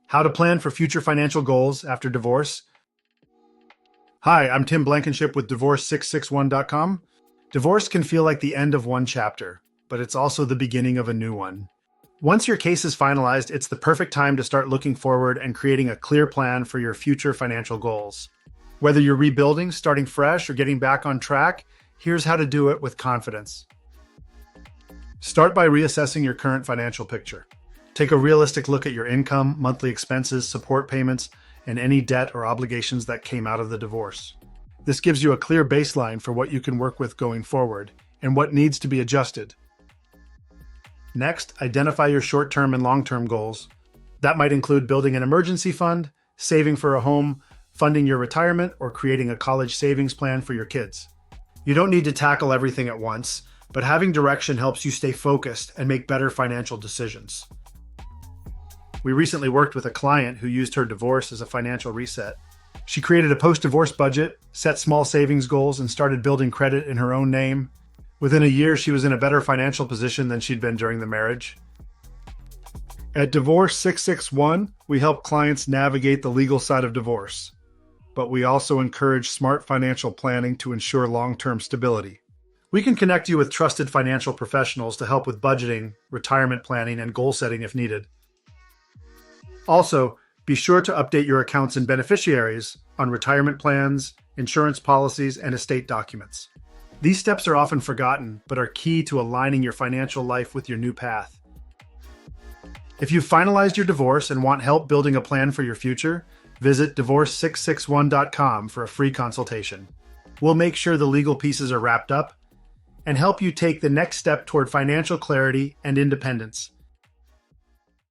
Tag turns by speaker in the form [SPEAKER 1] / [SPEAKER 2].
[SPEAKER 1] How to plan for future financial goals after divorce. Hi, I'm Tim Blankenship with Divorce661.com. Divorce can feel like the end of one chapter, but it's also the beginning of a new one. Once your case is finalized, it's the perfect time to start looking forward and creating a clear plan for your future financial goals. Whether you're rebuilding, starting fresh, or getting back on track, here's how to do it with confidence. Start by reassessing your current financial picture. Take a realistic look at your income, monthly expenses, support payments, and any debt or obligations that came out of the divorce. This gives you a clear baseline for what you can work with going forward and what needs to be adjusted. Next, identify your short-term and long-term goals. That might include building an emergency fund, saving for a home, funding your retirement, or creating a college savings plan for your kids. You don't need to tackle everything at once, but having direction helps you stay focused and make better financial decisions. We recently worked with a client who used her divorce as a financial reset. She created a post-divorce budget, set small savings goals, and started building credit in her own name. Within a year, she was in a better financial position than she'd been during the marriage. At Divorce 661, we help clients navigate the legal side of divorce, but we also encourage smart financial planning to ensure long-term stability. We can connect you with trusted financial professionals to help with budgeting, retirement planning, and goal setting if needed. Also, be sure to update your accounts and beneficiaries on retirement plans, insurance policies, and estate documents. These steps are often forgotten, but are key to aligning your financial life with your new path. If you've finalized your divorce and want help building a plan for your future, visit Divorce661.com for a free consultation. We'll make sure the legal pieces are wrapped up and help you take the next step toward financial clarity and independence.